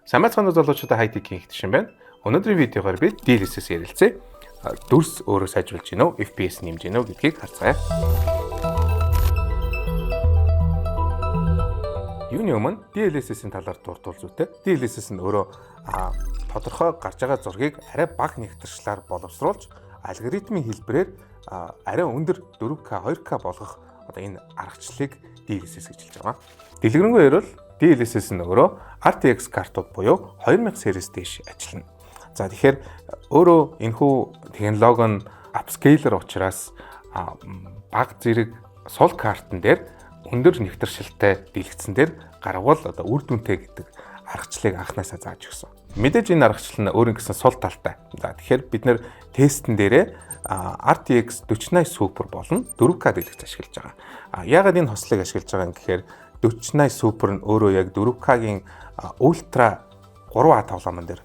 Сайн байцгаана залуучуудаа хайтекийн ихтшин байна. Өнөөдрийн видеогоор би DLSS ярилцъя. Дүрс өөрөө сайжруулж гинөө, FPS нэмж гинөө гэдгийг харцгаая. Юуны өмнө DLSS-ийн талаар дурдвал зүйтэй. DLSS нь өөрөө тодорхой гарч байгаа зургийг арай бага нэгтршлаар боловсруулж, алгоритмын хэлбэрээр арай өндөр 4K, 2K болгох энэ аргачлалыг DLSS гэж хэлж байгаа. Дэлгэрэнгүй ярил DLSS нь өөрөө RTX картууд буюу 2000 series дэш ажиллана. За тэгэхээр өөрөө энэхүү технологи нь upscaler учраас бага зэрэг сул картн дээр өндөр нэвтршилтэй дэлгэцэн дээр гаргавал үр дүнтэй гэдэг аргачлалыг анханасаа зааж өгсөн. Мэдээж энэ аргачлал нь өөрийн гэсэн сул талтай. За тэгэхээр бид нэр тестэн дээрээ RTX 4080 Super болон 4K дэлгэц ашиглаж байгаа. Яагаад энэ хослыг ашиглаж байгаа юм гэхээр 4080 Super нь өөрөө яг 4K-гийн ультра 3А тоглоомн дээр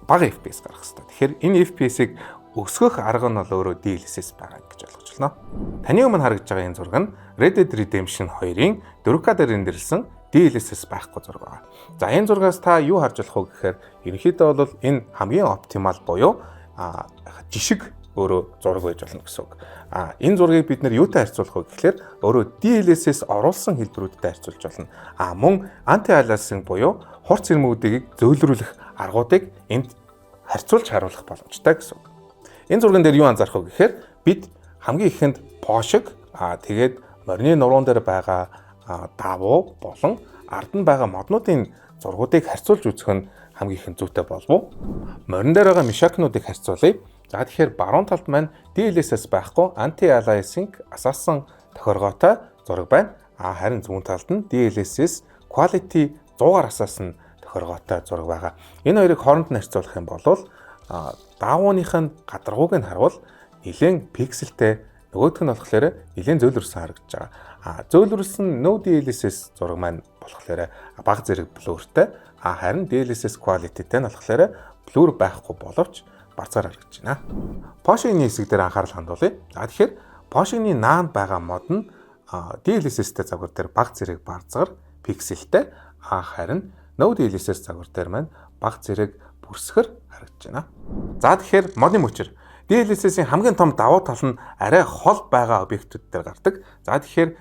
бага FPS гаргах хэрэгтэй. Тэгэхээр энэ FPS-ийг өсгөх арга нь бол өөрөө DLSS байгаа гэж ойлгож байна. Таны өмнө харагдж байгаа энэ зураг нь Red Dead Redemption 2-ийн 4K дээр рендерлсэн DLSS байхгүй зураг байна. За энэ зургаас та юу харж болох вэ гэхээр ерөнхийдөө бол энэ хамгийн оптимал буюу жишг өөрөө зураг байж болно гэсэн үг. Энэ зургийг бид нэр юутай харьцуулах вэ гэхээр өөрөө DLSS оруулсан хэлбэрүүдтэй харьцуулж болно. Мөн anti-aliasing буюу хурц ирмүүдийг зөөлрүүлэх аргуудыг энд харьцуулж харуулах боломжтой гэсэн үг. Энэ зурган дээр юу анзаарах вэ гэхээр бид хамгийн ихэнд пошиг тэгээд морины нуруунд дээр байгаа давуу болон ард нь байгаа моднуудын зургуудыг харьцуулж үзэх нь хамгийн ихэнд зүйтэй болов уу? Морин дээр байгаа мишакнуудыг харьцуулъя. За тэгэхээр баруун талд маань DLSS байхгүй anti-aliasing асаасан тохиргоотой зураг байна. Харин зүүн талд нь DLSS quality 100-аар асаасан тохиргоотой зураг байгаа. Энэ хоёрыг хооронд нь харьцуулах юм бол давууных нь гадаргууг нь харуул нэлээд пикселтэй, нөгөөх нь болохоор нэлээд зөөлрсөн харагдаж байгаа. Зөөлрсөн no DLSS зураг маань болохоор бага зэрэг блуртай. Харин DLSS quality-тэй нь болохоор блур байхгүй боловч барцаар харагдаж байна. Porsche-ийн хэсэг дээр анхаарал хандуулъя. Тэгэхээр Porsche-ийн наанд байгаа мод нь DLSS-тэй загвар дээр бага зэрэг барцгаар пикселтэй. Харин no DLSS загвар дээр маань бага зэрэг бүрсгэр харагдаж байна. За тэгэхээр модны мөчр DLSS-ийн хамгийн том давуу тал нь арай хол байгаа объектууд дээр гардаг. За тэгэхээр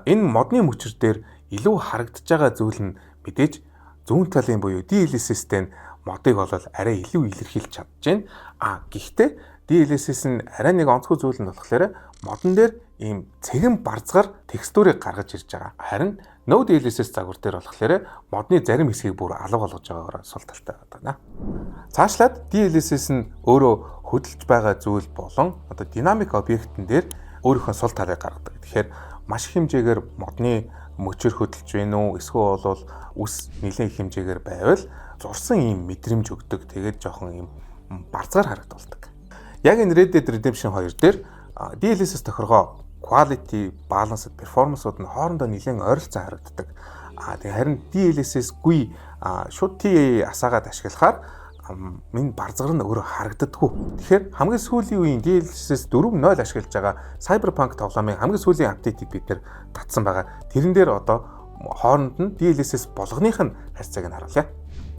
энэ модны мөчр дээр илүү харагдаж байгаа зүйл нь мэдээж зүүн талын буюу DLSS-тэй модыг бол арай илүү илэрхийлж чадж байна. Гэхдээ DLSS нь арай нэг онцгой зүйл нь болохоор модон дээр ийм цэгэн барцгаар текстурыг гаргаж ирж байгаа. Харин no DLSS загвар дээр болохоор модны зарим хэсгийг бүр алга болгож байгаагаар сул талтай байна. Цаашлаад DLSS нь өөрөө хөдөлж байгаа зүйл болон динамик объектн дээр өөрийнхөө сул талыг гаргадаг. Тэгэхээр маш их хэмжээгээр модны мөчөр хөдөлж байна уу эсвэл бол үс нэлээд их хэмжээгээр байвал зурсан ийм мэдрэмж өгдөг. Тэгээд жоохон ийм барцгаар харагдуулдаг. Яг энэ Red Dead Redemption 2 дээр DLSS тохиргоо quality, balance, performance-ууд нь хоорондоо нэлээд ойролцоо харагддаг. Харин DLSS-гүй шууд TI асаагаад ашиглахаар энэ барцгаар нь өөрөө харагддаггүй. Тэгэхээр хамгийн сүүлийн үеийн DLSS 4.0 ашиглаж байгаа Cyberpunk тоглоомын хамгийн сүүлийн апдейтыг бид нэр татсан байгаа. Тэрэн дээр одоо хооронд нь DLSS болгоных нь харьцааг нь харуулъя.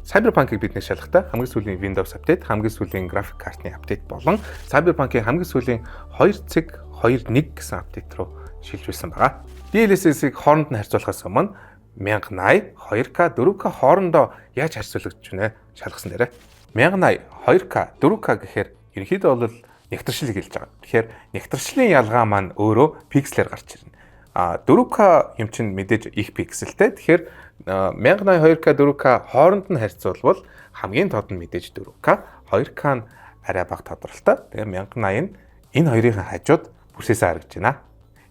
Cyberpunk-ыг бид нэр шалгахдаа хамгийн сүүлийн Windows апдейт, хамгийн сүүлийн график картны апдейт болон Cyberpunk-ийн хамгийн сүүлийн 2.2.1 гэсэн апдейт руу шилж байсан байгаа. DLSS-ийг хооронд нь харьцуулахаас өмнө 1080, 2K, 4K хоорондоо яаж харьцуулагдж байна шалгасан дээрээ. 1080, 2K, 4K гэхээр ерөнхийдөө бол нэгтршлийг хэлж байгаа. Тэгэхээр нэгтршлийн ялгаа маань өөрөө пикселээр гарч ирнэ. 4K юм чинь мэдээж их пикселтэй. Тэгэхээр 1080, 2K, 4K хооронд нь харьцуулбал хамгийн тод нь мэдээж 4K, 2K нь арай бага тодорхойлтой. Тэгээ 1080 нь энэ хоёрын хажууд бүрсээсээ харагдаж байна.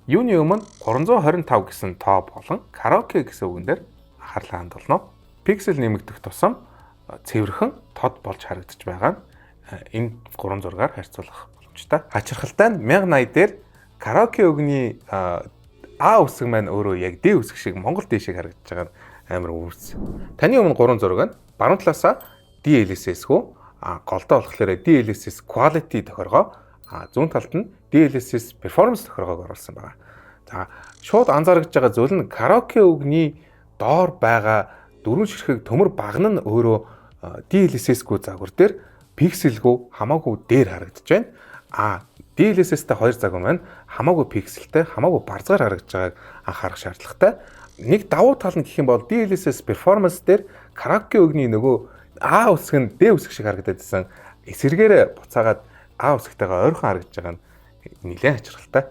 Юуны өмнө 325 гэсэн тоо болон karaoke гэсэн үгэн дээр анхаарал хандуулно. Пиксел нэмэгдэх тусам цэвэрхэн тод болж харагдаж байгаа нь энэ 3 зургаар харьцуулах боломжтой. Хачирхалтай нь 1080 дээр karaoke үгний А үсэг маань өөрөө яг D үсэг шиг Монгол дэшиг харагдаж байгаа амар үүс. Таны өмнө 3 зураг нь баруун талаасаа DLSS-гүй голдоо болохоор DLSS quality тохиргоо, зүүн талд нь DLSS performance тохиргоог оруулсан байгаа. За шууд анзаарч байгаа зүйл нь karaoke үгний доор байгаа дөрвөн ширхэг төмөр багна нь өөрөө DLSS-гүй загвар дээр пикселгүй хамаагүй дээр харагдаж байна. DLSS-тэй 2 загвар маань хамаагүй пикселтэй, хамаагүй барзгаар харагдаж байгааг анхаарах шаардлагатай. Нэг давуу тал нь гэх юм бол DLSS performance дээр караоке өгний нөгөө А үсэг нь Д үсэг шиг харагдаад байсан. Эсэргээрээ буцаагаад А үсэгтэйгээ ойрхон харагдаж байгаа нь нэлээд хачирхалтай.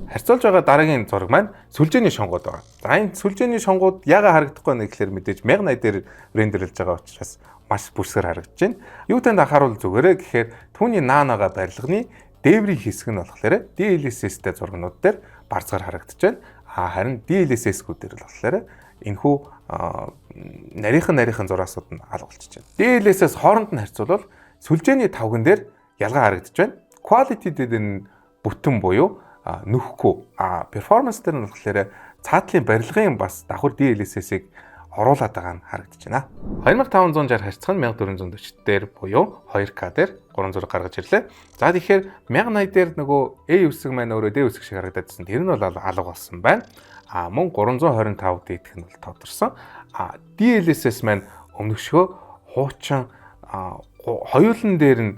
Харьцуулж байгаа дараагийн зураг маань сүлжээний шонгууд байна. За энэ сүлжээний шонгууд яагаад харагдахгүй вэ гэхээр мэдээж 1080 дээр рендерлж байгаа учраас маш бүрсгэр харагдаж байна. Юу танд анхааруул зүгээрээ гэхээр түүний наанаага барилганы дээврийн хэсэг нь болохоор DLSS-тэй зургнууд дээр барзгаар харагдаж байна. Харин DLSS-гүүд дээр л болохоор энэхүү нарийнхан зураасууд нь алга болчихж байна. DLSS хооронд нь харьцуулбал сүлжээний тавган дээр ялгаа харагдаж байна. Quality дээр нь бүтэн буюу нөхгүй. Performance дээр нь болохоор цаатлын барилгын бас давхар DLSS-ийг оруулаад байгаа нь харагдаж байна. 2560 харьцах нь 1440 дээр буюу 2К дээр 3 зураг гаргаж ирлээ. За тэгэхээр 1080 дээр нөгөө A үсэг маань өөрөө D үсэг шиг харагдаадсэн. Тэр нь бол алга болсон байна. Мөн 325 дийдэх нь бол тодорсон. DLSS маань өмнөшгөө хуучин хоёулан дээр нь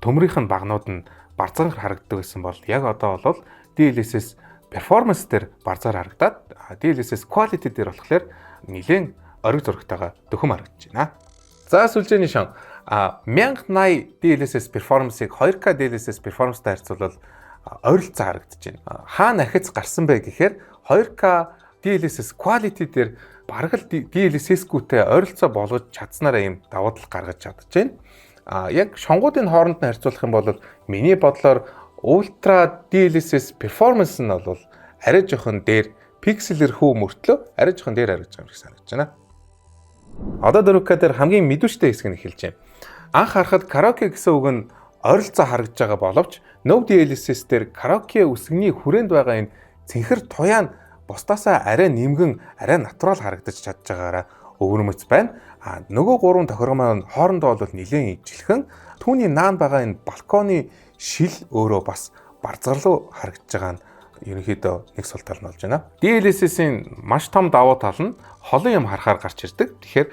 төмрийнх нь багнууд нь барзаар харагддаг гэсэн бол яг одоо бол DLSS performance дээр барзаар харагдаад DLSS quality дээр болохоор нэлээд ориг зурагтайгаа дөхөм харагдаж байна. За сүлжээний шон 1080 DLSS performance-ыг 2K DLSS performance-тай харьцуулбал ойролцоо харагдаж байна. Хаана ахиц гарсан бэ гэхээр 2K DLSS quality дээр бараг л DLSS-гүйтэй ойролцоо болгож чадсанараа ийм давуу тал гаргаж чадж байна. Яг шонгуудын хооронд нь харьцуулах юм бол миний бодлоор Ultra DLSS performance нь бол арай жоохон дээр пикселэр хүү мөртлөө арай жоохон дээр харагдаж байгаа юм шиг санагдаж байна. Одоо 4K дээр хамгийн мэдүүштэй хэсэг нь эхэлж байна. Анх харахад караоке гэсэн үг нь ойролцоо харагдаж байгаа боловч No DLSS дээр караоке үсгний хүрээнд байгаа энэ цэнхэр туяа нь бусдаасаа арай нэмгэн, арай натурал харагдаж чадж байгаараа өвөрмөц байна. Нөгөө гурван тохиргоо маань хоорондоо бол нэлээд ижилхэн. Түүний наан байгаа энэ балконы шил өөрөө бас барзгарлуу харагдаж байгаа нь ерөнхийдөө нэг сул тал нь болж байна. DLSS-ийн маш том давуу тал нь холын юм харахаар гарч ирдэг. Тэгэхээр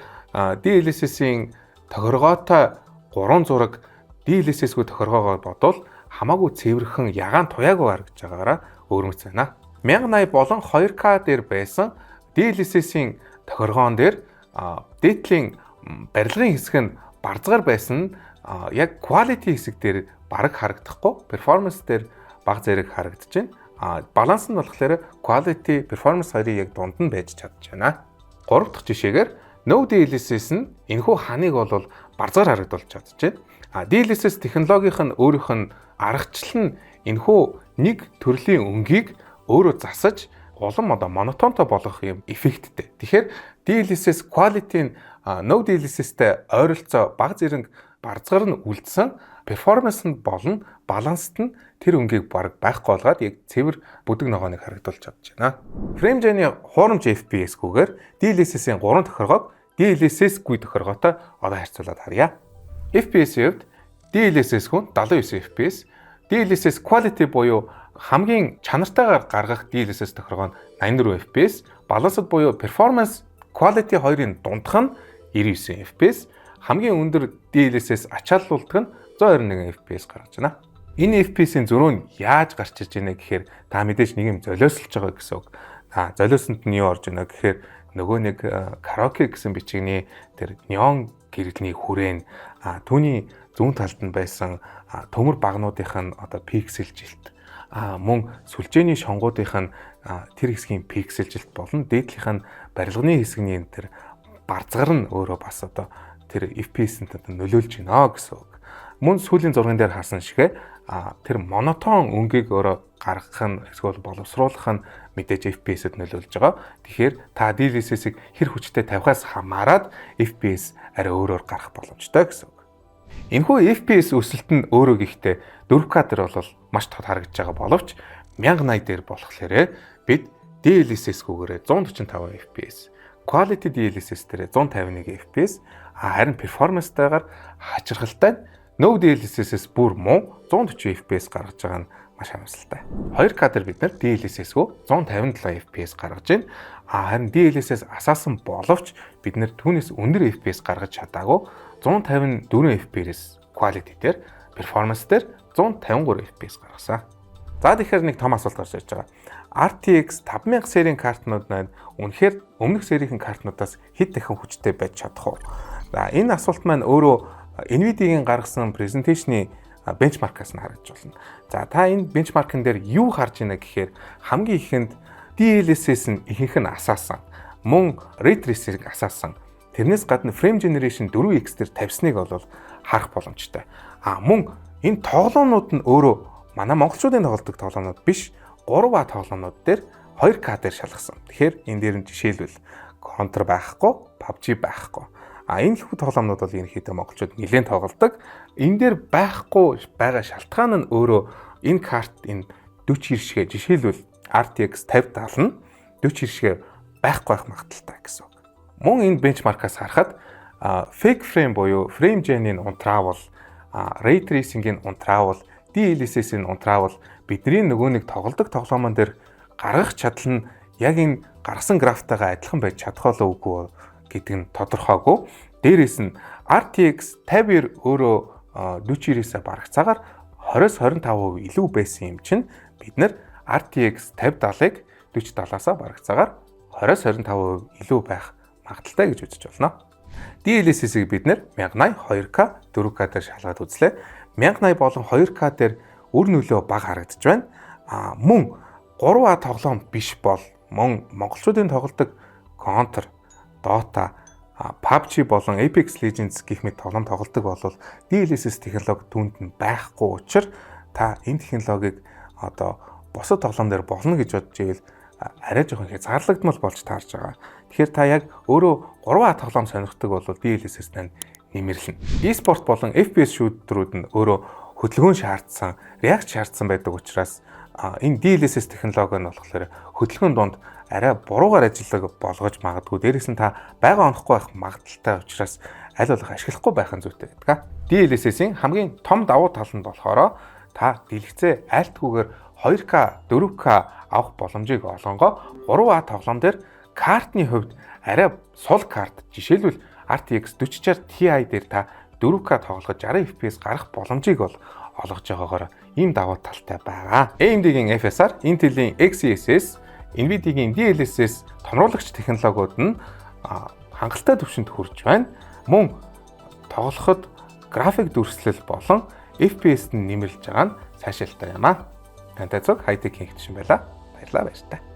DLSS-ийн тохиргоотой 3 зураг DLSS-гүй тохиргоогоо бодвол хамаагүй цэвэрхэн ягаан туяагүй харагдаж байгаараа өвөрмөц байна. 1080 болон 2K дээр байсан DLSS-ийн тохиргоон дээр дээдлийн барилгын хэсэг нь барзгаар байсан нь яг quality хэсэг дээр бараг харагдахгүй, performance дээр бага зэрэг харагдаж байна. Баланс нь болохоор quality, performance хоёрын яг дунд нь байж чадж байна. 3 дахь жишээгээр No DLSS нь энэхүү ханыг бол барзгаар харагдуулж чадж байна. DLSS технологийнх нь өөрийнх нь аргачлал нь энэхүү нэг төрлийн өнгийг өөрөө засаж улам монотонтой болгох юм эффекттэй. Тэгэхээр DLSS quality нь No DLSS-тэй ойролцоо бага зэрэг барзгаар нь үлдсэн, performance нь болон баланст нь тэр өнгийг бараг байхгүй болгоод яг цэвэр бүдэг ногооныг харагдуулж чадж байна. Frame Gen-ийн хуурамч FPS-гүйгээр DLSS-ийн 3 тохиргоог DLSS-гүй тохиргоотой одоо харьцуулаад харъя. FPS-ийн хувьд DLSS хүн 79 FPS, DLSS quality буюу хамгийн чанартайгаар гаргах DLSS тохиргоо нь 84 FPS, балансд буюу performance quality хоёрын дундх нь 99 FPS, хамгийн өндөр DLSS ачааллуулдаг нь 121 FPS гаргаж байна. Энэ FPS-ийн зөрүү нь яаж гарч ирж байна гэхээр та мэдээж нэг юм золиослж байгаа гэсэн үг. Золиосонд нь юу орж байна гэхээр нөгөө нэг караоке гэсэн бичигний тэр неон гэрэлний хүрээн түүний зүүн талд нь байсан төмөр багнуудынх нь пикселжилт мөн сүлжээний шонгуудынх нь тэр хэсгийн пикселжилт болон дээдлийнх нь барилганы хэсгийн тэр барзгар нь өөрөө бас тэр FPS-д нөлөөлж байна гэсэн үг. Мөн сүүлийн зурган дээр харсан шигэ тэр монотон өнгийг өөрөө гаргах нь эсвэл боловсруулах нь мэдээж FPS-д нөлөөлж байгаа. Тэгэхээр та DLSS-ийг хэр хүчтэй тавихаас хамаарат FPS арай өөрөөр гарах боломжтой гэсэн үг. Энэхүү FPS өсөлт нь өөрөө гэхдээ 4K дээр бол маш тод харагдаж байгаа боловч 1080 дээр болохоор бид DLSS-гүйгээр 145 FPS, Quality DLSS дээр 151 FPS, харин performance-тайгаар хачирхалтай No DLSS-с бүр муу 140 FPS гаргаж байгаа нь маш харамсалтай. 2K дээр бид DLSS-гүй 157 FPS гаргаж байна. Харин DLSS асаасан боловч бид түүнээс өндөр FPS гаргаж чадаагүй 154 FPS quality дээр performance дээр 153 FPS гаргасан. За тэгэхээр нэг том асуулт гарч ирж байгаа. RTX 5000 серийн картнууд маань үнэхээр өмнөх серийн картнуудаас хэд дахин хүчтэй байж чадах уу? За энэ асуулт маань өөрөө Nvidia-гийн гаргасан презентацийн бенчмаркаас нь харагдж байна. За та энэ бенчмаркн дээр юу харж байна гэхээр хамгийн ихэнд DLSS нь ихэнх нь асаасан. Мөн ray tracing асаасан. Тэрнээс гадна frame generation 4x дээр тавьсныг бол харах боломжтой. Мөн энэ тоглоомнууд нь өөрөө манай монголчуудын тоглодог тоглоомнууд биш 3A тоглоомнууд дээр 2K дээр шалгасан. Тэгэхээр энэ дээр нь жишээлбэл Counter байхгүй, PUBG байхгүй. Энэ лхүү тоглоомнууд бол ерөнхийдөө монголчууд нэлээд тоглодог. Энэ дээр байхгүй байгаа шалтгаан нь өөрөө энэ карт энэ 40 хэршгээ жишээлбэл RTX 5070 нь 40 хэршгээ байхгүй байх магадaltaй гэсэн үг. Мөн энэ бенчмаркаас харахад fake frame буюу frame gen-ийн унтраавал, ray tracing-ийн унтраавал, DLSS-ийн унтраавал бидний нөгөө нэг тоглодог тоглоомон дээр гаргах чадал нь яг энэ гаргасан графтайгаа адилхан байж чадах болов уу гэдэг нь тодорхойгүй. Дээрээс нь RTX 50 өөрөө 40-ээс барагцаагаар 20-25% илүү байсан юм чинь бид нэр RTX 5070-ыг 4070-аас барагцаагаар 20-25% илүү байх магадaltaй гэж үзэж байна. DLSS-ийг бид нэр 1080 2K 4K дээр шалгаад үзлээ. 1080 болон 2K дээр үр нөлөө бага харагдаж байна. Мөн 3A тоглоом биш бол мөн монголчуудын тоглодог Counter, Dota, PUBG болон Apex Legends гэх мэт тоглоом тоглодог бол DLSS технологи түүнд нь байхгүй учраас та энэ технологиг одоо бусад тоглоом дээр болно гэж бодож ивэл арай жоохон хязгаарлагдмал болж таарж байгаа. Тэгэхээр та яг өөрөө 3A тоглоом сонирхдаг бол DLSS-тэй нэмэрлэнэ. E-sport болон FPS шүүтрүүд нь өөрөө хөдөлгөөн шаардсан, React шаардсан байдаг учраас энэ DLSS технологи нь болохоор хөдөлгөөний дунд арай буруугаар ажиллаг болгож магадгүй. Дээрээс нь та байга онохгүй байх магадaltaй учраас аль болох ашиглахгүй байх нь зүйтэй гэдэг. DLSS-ийн хамгийн том давуу тал нь болохоор та дэлгэцээ айлтгүйгээр 2K, 4K авах боломжийг олгонгоо 3A тоглоом дээр картны хувьд арай сул карт жишээлбэл RTX 4060 Ti дээр та 4K тоглоход 60 FPS гарах боломжийг бол олгож байгаагаар ийм давуу талтай байгаа. AMD-гийн FSR, Intel-ийн XeSS, Nvidia-гийн DLSS томруулагч технологиуд нь хангалттай түвшинд хүрч байна. Мөн тоглоход график дүрслэл болон FPS нь нэмэрлж байгаа нь сайшаалтай юм аа. Тантай зөв хайтек хийгдсэн байла. Баярлалаа баяр та.